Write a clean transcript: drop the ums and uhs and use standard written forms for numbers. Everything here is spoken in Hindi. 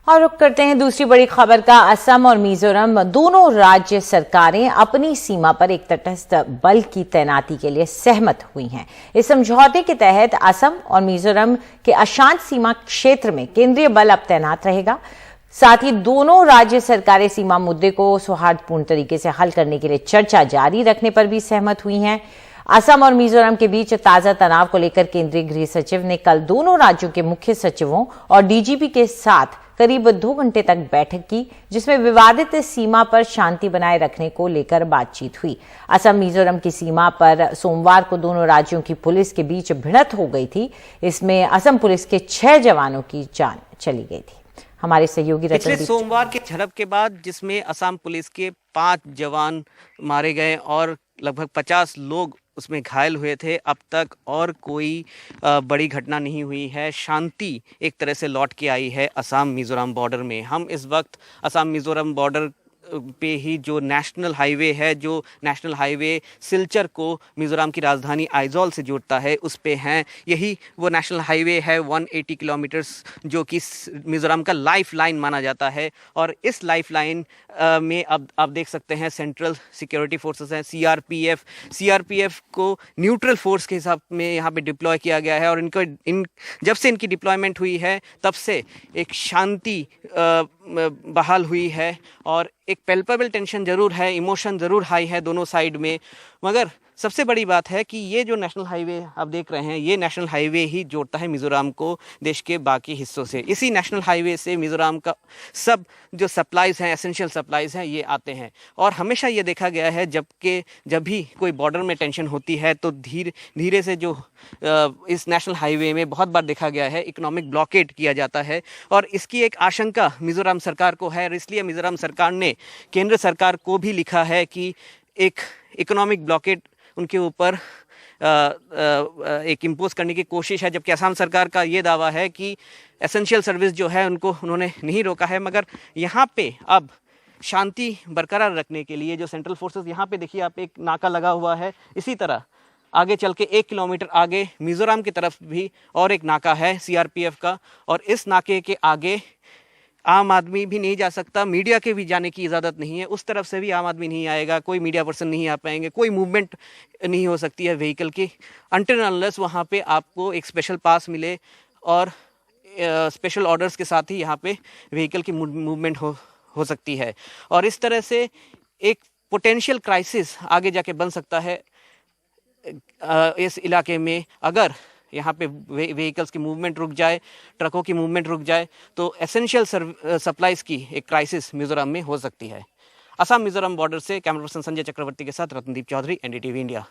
और रुक करते हैं दूसरी बड़ी खबर का। असम और मिजोरम दोनों राज्य सरकारें अपनी सीमा पर एक तटस्थ बल की तैनाती के लिए सहमत हुई हैं। इस समझौते के तहत असम और मिजोरम के अशांत सीमा क्षेत्र में केंद्रीय बल अब तैनात रहेगा। साथ ही दोनों राज्य सरकारें सीमा मुद्दे को सौहार्दपूर्ण तरीके से हल करने के लिए चर्चा जारी रखने पर भी सहमत हुई हैं। असम और मिजोरम के बीच ताजा तनाव को लेकर केंद्रीय गृह सचिव ने कल दोनों राज्यों के मुख्य सचिवों और डीजीपी के साथ करीब 2 घंटे तक बैठक की, जिसमें विवादित सीमा पर शांति बनाए रखने को लेकर बातचीत हुई। असम मिजोरम की सीमा पर सोमवार को दोनों राज्यों की पुलिस के बीच भिड़ंत हो गई थी। इसमें असम पुलिस के 6 जवानों की जान चली गई थी। हमारे सहयोगी पिछले सोमवार के झड़प के बाद जिसमें असम पुलिस के 5 जवान मारे गए और लगभग 50 लोग उसमें घायल हुए थे, अब तक और कोई बड़ी घटना नहीं हुई है। शांति एक तरह से लौट के आई है असम मिजोरम बॉर्डर में। हम इस वक्त असम मिजोरम बॉर्डर पे ही जो नेशनल हाईवे है, जो नेशनल हाईवे सिलचर को मिजोरम की राजधानी आइजॉल से जोड़ता है, उस पे हैं। यही वो नेशनल हाईवे है 180 किलोमीटर्स, जो कि मिजोरम का लाइफ लाइन माना जाता है। और इस लाइफ लाइन में अब आप देख सकते हैं सेंट्रल सिक्योरिटी फोर्सेस हैं, सीआरपीएफ को न्यूट्रल फोर्स के हिसाब में यहाँ पे डिप्लॉय किया गया है। और जब से इनकी डिप्लॉयमेंट हुई है तब से एक शांति बहाल हुई है। और एक पैल्पेबल टेंशन जरूर है, इमोशन जरूर हाई है दोनों साइड में। मगर सबसे बड़ी बात है कि ये जो नेशनल हाईवे आप देख रहे हैं, ये नेशनल हाईवे ही जोड़ता है मिजोरम को देश के बाकी हिस्सों से। इसी नेशनल हाईवे से मिजोरम का सब जो सप्लाईज हैं, एसेंशियल सप्लाईज हैं, ये आते हैं। और हमेशा ये देखा गया है जब भी कोई बॉर्डर में टेंशन होती है तो धीरे से जो इस नेशनल हाईवे में बहुत बार देखा गया है इकोनॉमिक ब्लॉकेड किया जाता है। और इसकी एक आशंका मिजोरम सरकार को है, और इसलिए मिजोरम सरकार ने केंद्र सरकार को भी लिखा है कि एक इकोनॉमिक ब्लॉकेड उनके ऊपर एक इम्पोज करने की कोशिश है। जबकि असम सरकार का ये दावा है कि एसेंशियल सर्विस जो है उनको उन्होंने नहीं रोका है। मगर यहाँ पे अब शांति बरकरार रखने के लिए जो सेंट्रल फोर्सेस, यहाँ पे देखिए आप एक नाका लगा हुआ है, इसी तरह आगे चल के 1 किलोमीटर आगे मिजोरम की तरफ भी और एक नाका है सीआरपीएफ का। और इस नाके के आगे आम आदमी भी नहीं जा सकता, मीडिया के भी जाने की इजाज़त नहीं है। उस तरफ से भी आम आदमी नहीं आएगा, कोई मीडिया पर्सन नहीं आ पाएंगे, कोई मूवमेंट नहीं हो सकती है व्हीकल की, अनटिल अनलेस वहाँ पे आपको एक स्पेशल पास मिले और स्पेशल ऑर्डर्स के साथ ही यहाँ पे व्हीकल की मूवमेंट हो सकती है। और इस तरह से एक पोटेंशियल क्राइसिस आगे जाके बन सकता है इस इलाके में। अगर यहाँ पे व्हीकल्स की मूवमेंट रुक जाए, ट्रकों की मूवमेंट रुक जाए, तो एसेंशियल सप्लाईज की एक क्राइसिस मिजोरम में हो सकती है। असम मिजोरम बॉर्डर से कैमरा पर्सन संजय चक्रवर्ती के साथ रत्नदीप चौधरी, एनडीटीवी इंडिया।